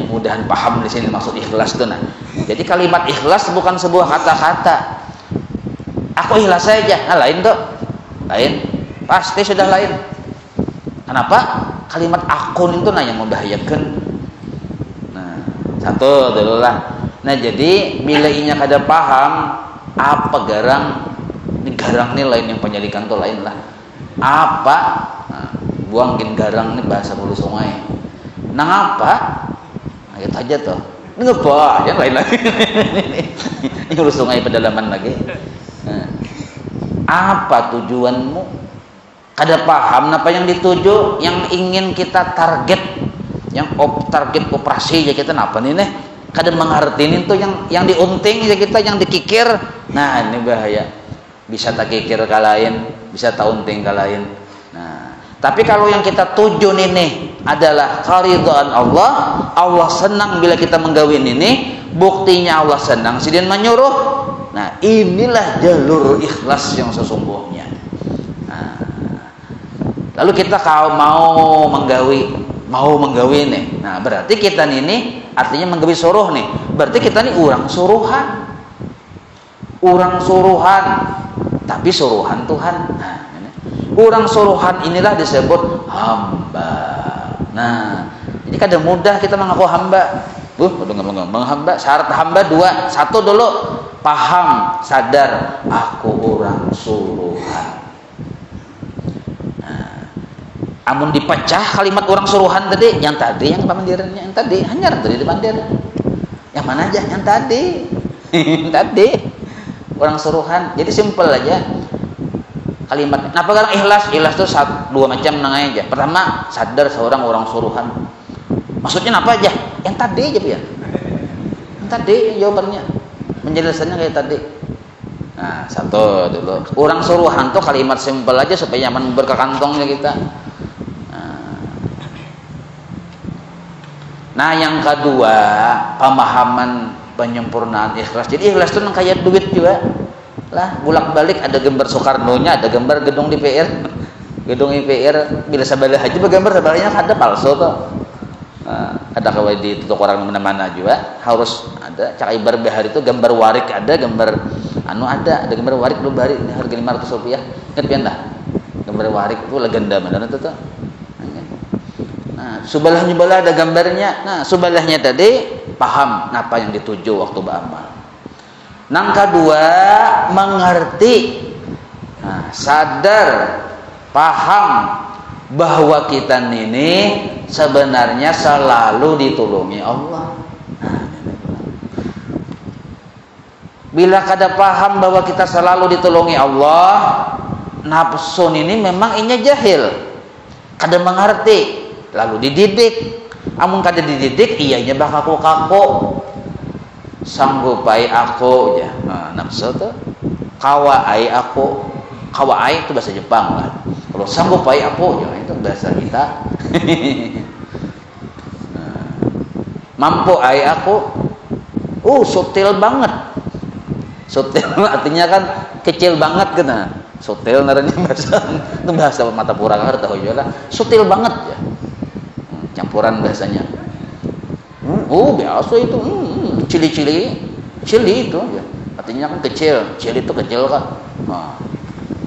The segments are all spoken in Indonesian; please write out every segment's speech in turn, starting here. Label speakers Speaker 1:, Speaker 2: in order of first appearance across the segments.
Speaker 1: mudah-mudahan paham di sini maksud ikhlas itu. Nah, jadi kalimat ikhlas bukan sebuah kata-kata. Aku ikhlas saja, nah lain tuh, lain, pasti sudah lain. Kenapa? Kalimat akun itu nah yang membahayakan. Nah, satu dulu lah. Nah, jadi bila inya kada paham apa garang, ini garang nih lain yang penyelidikan tuh lain lah. Apa? Nah, buangin garang nih bahasa hulu sungai. Nang apa? Nah, itu aja tuh. Ini apa? Yang lain-lain. Ini hulu sungai pedalaman lagi. Nah, apa tujuanmu? Kada paham apa yang dituju, yang ingin kita target, yang target operasi ya kita apa nih nih? Kada mengerti itu yang diunting ya kita, yang dikikir. Nah, ini bahaya. Bisa tak kikir kalain, bisa tak unting kalain. Nah, tapi kalau yang kita tuju ini adalah keridhaan Allah, Allah senang bila kita menggawin ini, buktinya Allah senang sidin menyuruh. Nah, inilah jalur ikhlas yang sesungguhnya. Nah, lalu kita kalau mau menggawi nih. Nah, berarti kita ini artinya menggawi suruh nih. Berarti kita ini orang suruhan. Orang suruhan, tapi suruhan Tuhan. Nah, ini. Orang suruhan inilah disebut hamba. Nah, jadi kadang mudah kita mengaku hamba. Menghamba, syarat hamba dua. Satu dulu, paham, sadar, aku orang suruhan. Nah, amun dipecah kalimat orang suruhan tadi, yang pamandirannya, yang tadi, hanya tadi dipandir. Yang mana aja? Yang tadi. Tadi. Orang suruhan. Jadi simpel aja kalimatnya. Kenapa kan ikhlas? Ikhlas itu dua macam nang aja. Pertama, sadar seorang orang suruhan. Maksudnya apa aja? Yang tadi aja ya. Yang tadi jawabannya. Menjelaskannya kayak tadi. Nah, satu dulu. Orang suruhan tuh kalimat simpel aja supaya nyaman berkekantongnya kita. Nah, yang kedua, pemahaman penyempurnaan ikhlas. Jadi ikhlas itu kayak duit juga. Lah, bolak-balik ada gambar Soekarno-nya, ada gambar gedung DPR. Gedung IPR bila sabalah haji bergambar sabalahnya ada palsu tuh. Ada kawai di toko orang mana-mana juga harus ada. Cak ibar bahari itu gambar warik ada, gambar ada gambar warik belum bahari ini harga 500 rupiah. Ingat pian dah. Gambar warik itu legenda benar itu tuh. Nah, subahnya ada gambarnya. Nah, subahnya tadi paham apa yang dituju waktu beramal. Nang kedua, mengerti. Nah, sadar, paham bahwa kita ini sebenarnya selalu ditolongi Allah. Bila kada paham bahwa kita selalu ditolongi Allah, nafsu ini memang inya jahil, kada mengerti, lalu dididik. Amun kada dididik, ianya bakal kaku. Sanggupai aku ya. Nah, nafsu tuh kawai aku. Kawai itu bahasa Jepang lah. Kalau sanggupai aku ya itu bahasa kita. Nah, mampu ai aku. Sutil banget. Sutil artinya kan kecil banget kena. Sutil naranya bahasa itu bahasa mata pura tahu juga lah. Sutil banget ya. Campuran bahasanya. Biasa itu. Cili itu ya. Artinya kan kecil. Cili itu kecil kan. Nah,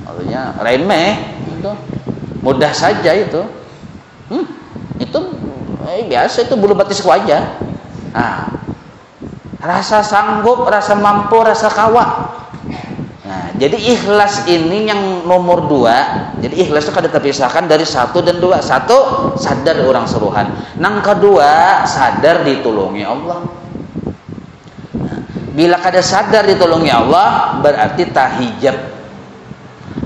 Speaker 1: artinya remeh itu. Mudah saja itu. Itu biasa itu bulu batisku aja. Nah, rasa sanggup, rasa mampu, rasa kawa. Nah, jadi ikhlas ini yang nomor 2. Jadi ikhlas itu kada terpisahkan dari 1 dan 2. 1, sadar orang suruhan. Nang kedua, sadar ditolongi Allah. Nah, bila kada sadar ditolongi Allah, berarti tahijab,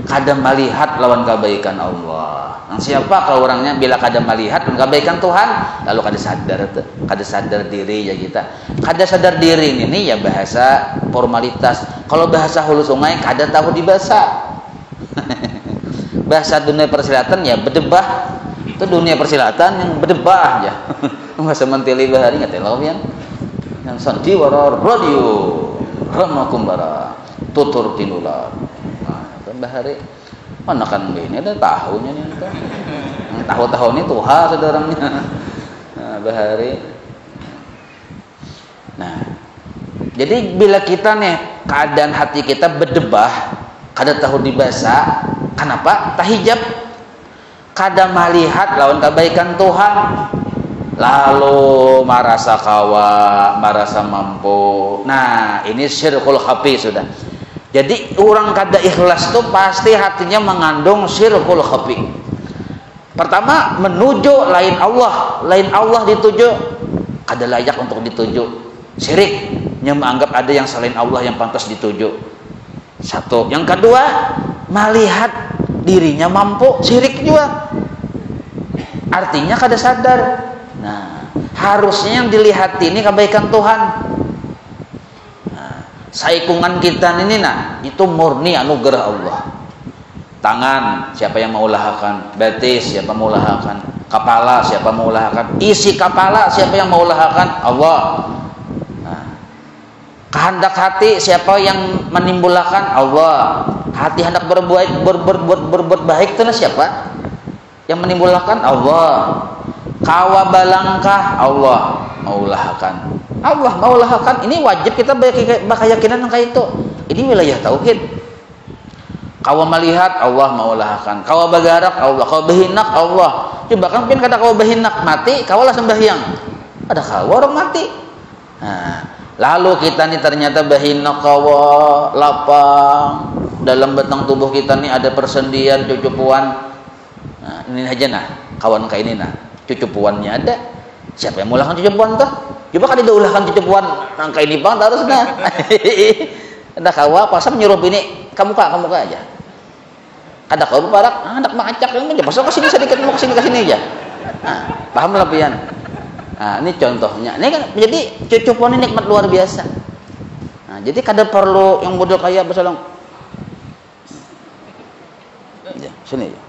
Speaker 1: kada melihat lawan kebaikan Allah. Nang siapa kalau orangnya bila kada melihat kebaikan Tuhan, lalu kada sadar diri ya kita. Kada sadar diri ini ya bahasa formalitas. Kalau bahasa hulu sungai kada tahu dibahasa. Bahasa dunia persilatan ya berdebah. Itu dunia persilatan yang berdebah ya. Bahasa mentili bahari nggak tahu ya. Yang sandiwara radio ramakum bara tutur tinular. Nah, itu bahari. Mana kan ini ada tahunya nih itu. Tahu-tahu ini tuha saudaranya. Nah, bahari Nah, jadi bila kita nih keadaan hati kita berdebah, kada tahu dibaca, kenapa? Tahijab, kada melihat lawan kebaikan Tuhan, lalu merasa kawa, merasa mampu. Nah, ini syirkul khafi sudah. Jadi orang kada ikhlas tuh pasti hatinya mengandung syirkul khafi. Pertama, menuju lain Allah dituju, kada layak untuk dituju. Syirik, yang menganggap ada yang selain Allah yang pantas dituju. Satu. Yang kedua, melihat dirinya mampu, syirik juga. Artinya kada sadar. Nah, harusnya yang dilihat ini kebaikan Tuhan. Nah, saikungan kita ini itu murni anugerah Allah. Tangan, siapa yang mengulahkan? Betis, siapa mengulahkan? Kepala, siapa mengulahkan? Isi kepala, siapa yang mengulahkan? Allah. Kehendak hati siapa yang menimbulkan? Allah. Hati hendak berbuat baik itu siapa? Yang menimbulkan? Allah. Kawa balangkah? Allah maulahkan. Allah maulahkan. Ini wajib kita berkeyakinan angka itu. Ini wilayah tauhid. Kawa melihat Allah maulahkan. Kawa bagarak Allah. Kawa behinak Allah. Coba kan mungkin kata kawa behinak mati, kawalah sembahyang. Ada kawa orang mati. Nah, lalu kita nih ternyata bahina kawa lapang, dalam batang tubuh kita nih ada persendian cucupuan. Nah, ini aja kawan kayak ini cucupuannya ada. Siapa yang mulahkan cucupuan tuh? Coba kan diulahkan cucupuan angka ini bang harus ada kawa pasal nyuruh ini kamu kak aja. Ada kawa parak, anak mengacak yang aja pasal kesini sedikit mau kesini aja. Nah, paham lah pian. Nah, ini contohnya. Ini kan jadi cucupuan ini nikmat luar biasa. Nah, jadi kada perlu yang model kayak bersolong. Ya, sini ya.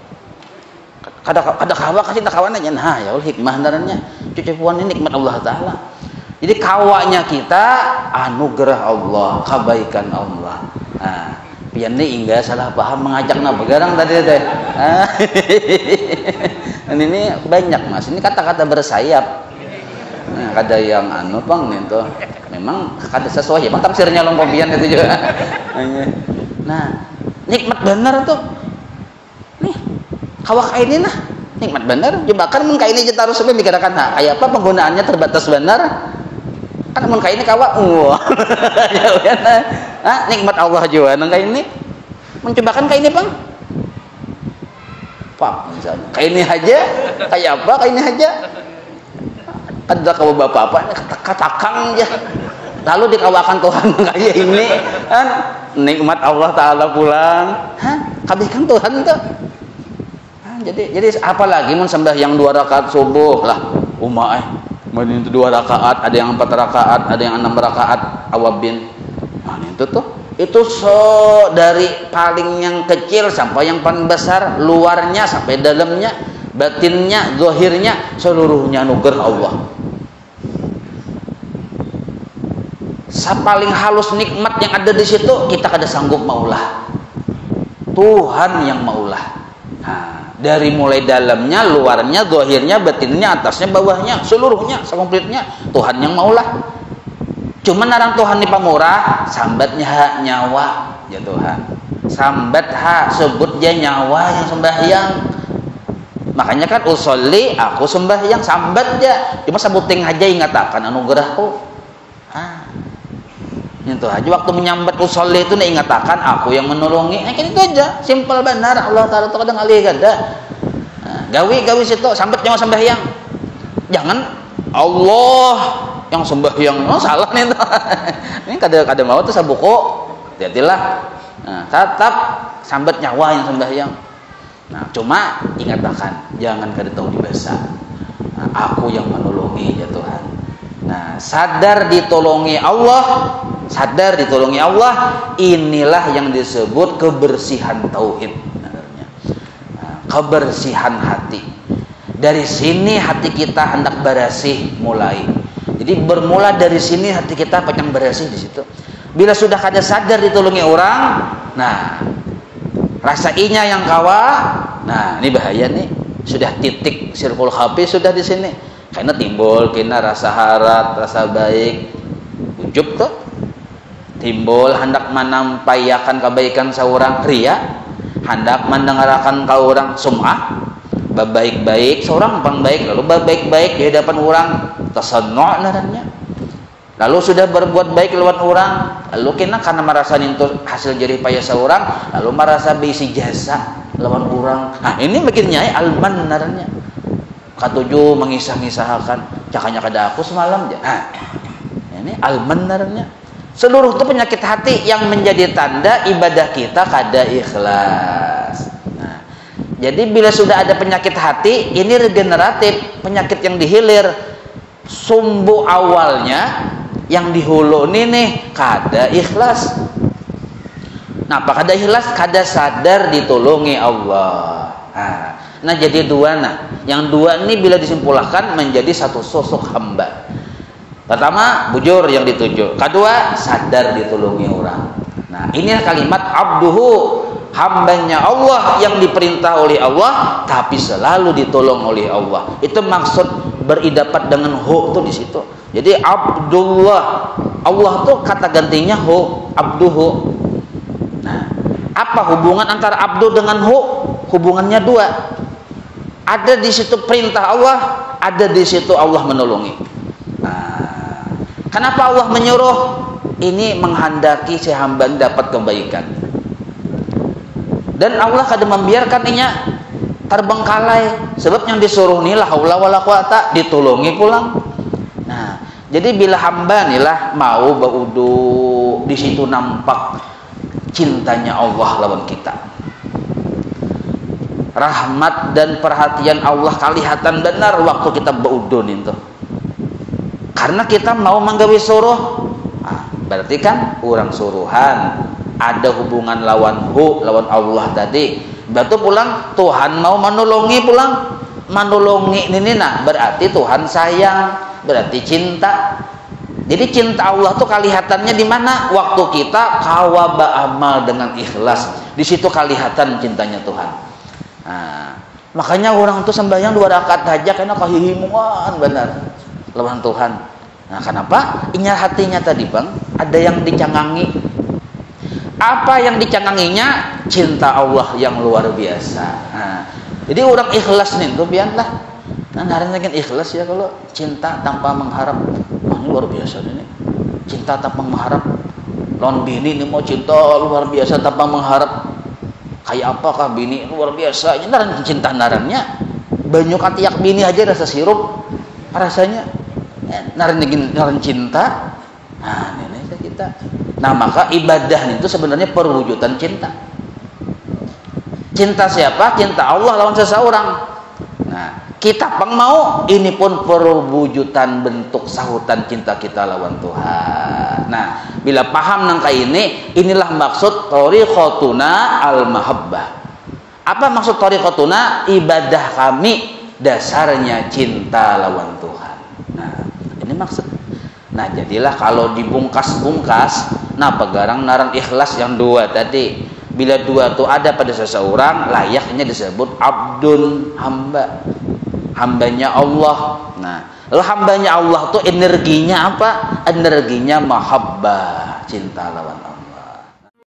Speaker 1: Kada kawa kasih tak kawan aja. Nah, ya Allah hikmah darannya. Cucupuan ini nikmat Allah taala. Jadi kawanya kita anugerah Allah, kebaikan Allah. Nah, pian ini enggak salah paham mengajak begarang tadi teh. Ini banyak Mas. Ini kata-kata bersayap. Nah, kada yang bang itu memang kada sesuai ya bang tafsirnya longkopian itu juga. Nah, nikmat benar tuh nih kawak ini nikmat benar. Coba kan mun kaini aja taruh sampai mikirkan kayak apa penggunaannya terbatas benar kan mun kaini kawak ya nikmat Allah juga nang kaini mencobakan kaini bang pak misalnya kaini aja kayak apa kaini aja ada kau bapak-bapak katakang aja lalu dikawakan Tuhan kayak ini kan nikmat Allah taala pulang kabehkan Tuhan tuh jadi apalagi mun sembahyang 2 rakaat subuh lah mun itu 2 rakaat ada yang 4 rakaat ada yang 6 rakaat awabin itu tuh itu dari paling yang kecil sampai yang paling besar luarnya sampai dalamnya batinnya zahirnya seluruhnya anugerah Allah. Paling halus nikmat yang ada di situ kita kada sanggup maulah. Tuhan yang maulah. Nah, dari mulai dalamnya, luarnya, zahirnya, batinnya, atasnya, bawahnya, seluruhnya, sekomplitnya Tuhan yang maulah. Cuman narang Tuhan ni pamurah, sambatnya hak nyawa ya Tuhan. Sambat hak sebut dia nyawa yang sembahyang. Makanya kan usolli aku sembahyang sambat aja. Cuma sabuting aja ingatakan anugerahku. Itu aja waktu menyambat usolli itu nih ingatakan aku yang menolongi. Kayak itu aja, simpel benar. Allah taala tuh kadang alih gada. Gawi situ sambat nyawa sembahyang. Jangan Allah yang sembahyang. Salah nih tuh. Ini kada mau tuh sabuku. Hati-hatilah. Nah, tetap sambat nyawa yang sembahyang. Nah, cuma ingatakan jangan kada tahu dibaca. Nah, aku yang menolongi ya Tuhan. Nah, sadar ditolongi Allah, inilah yang disebut kebersihan tauhid. Nah, kebersihan hati. Dari sini hati kita hendak bersih mulai. Jadi bermula dari sini hati kita pengen bersih di situ. Bila sudah kada sadar ditolongi orang, nah rasa inya yang kawa, nah ini bahaya nih. Sudah titik sirkul khafi sudah di sini. Karena timbul kena rasa harap, rasa baik. ujub tuh timbul hendak menampayakan kebaikan seorang ria, hendak mendengarkan ka orang sum'ah baik-baik seorang pang baik lalu baik-baik di hadapan orang tasannu' narannya, lalu sudah berbuat baik lawan orang lalu kena karena merasa nintu hasil jerih payah seorang lalu merasa bisi jasa lawan orang. Nah ini makin nyai alman narannya katujuh mengisah-ngisahkan cakanya kada aku semalam ya. Nah, ini alman narannya seluruh itu penyakit hati yang menjadi tanda ibadah kita kada ikhlas. Nah, jadi bila sudah ada penyakit hati ini regeneratif, penyakit yang dihilir sumbu awalnya yang dihulu nih kada ikhlas. Nah, apa kada ikhlas? Kada sadar ditolongi Allah. Nah jadi dua yang dua ini bila disimpulkan menjadi satu sosok hamba. Pertama bujur yang dituju, kedua sadar ditolongi orang. Nah ini kalimat abduhu, hambanya Allah yang diperintah oleh Allah tapi selalu ditolong oleh Allah. Itu maksud beridapat dengan hu tuh di situ. Jadi Abdullah, Allah tuh kata gantinya hu, abduhu. Nah apa hubungan antara abdu dengan hu? Hubungannya dua. Ada di situ perintah Allah, ada di situ Allah menolongi. Nah, kenapa Allah menyuruh? Ini menghendaki si hamba dapat kebaikan. Dan Allah kada membiarkan inya terbengkalai. Sebab yang disuruh inilah haula wala quwata ditolongi pulang. Nah, jadi bila hamba inilah mau baudu di situ nampak cintanya Allah lawan kita. Rahmat dan perhatian Allah kelihatan benar waktu kita beudun itu karena kita mau menggawi suruh. Berarti kan orang suruhan ada hubungan lawan lawan Allah tadi. Berarti pulang Tuhan mau menolongi pulang menolongi ini berarti Tuhan sayang, berarti cinta. Jadi cinta Allah tuh kelihatannya di mana? Waktu kita kawaba amal dengan ikhlas, di situ kelihatan cintanya Tuhan. Nah, makanya orang tuh sembahyang 2 rakaat aja karena kahihimuan benar lawan Tuhan. Nah, kenapa? Inya hatinya tadi bang, ada yang dicangangi. Apa yang dicanganginya? Cinta Allah yang luar biasa. Nah, jadi orang ikhlas nih tuh biarlah. Nah, kan ikhlas ya kalau cinta tanpa mengharap. Wah, ini luar biasa ini. Cinta tanpa mengharap. Lawan bini ini mau cinta luar biasa tanpa mengharap. Kayak apakah bini luar biasa ini naran cinta narannya banyak katiak bini aja rasa sirup rasanya naran cinta. Nah ini kita. Nah maka ibadah itu sebenarnya perwujudan cinta. Cinta siapa? Cinta Allah lawan seseorang. Nah kita pang mau ini pun perwujudan bentuk sahutan cinta kita lawan Tuhan. Nah bila paham nangka ini, inilah maksud thariqatuna al-mahabbah. Apa maksud thariqatuna? Ibadah kami dasarnya cinta lawan Tuhan. Nah ini maksud. Nah jadilah kalau dibungkas-bungkas, nah pegarang naran ikhlas yang dua tadi. Bila dua itu ada pada seseorang, layaknya disebut abdun, hamba. Hambanya Allah. Nah, lalu hambanya Allah tuh energinya apa? Energinya mahabbah, cinta lawan Allah.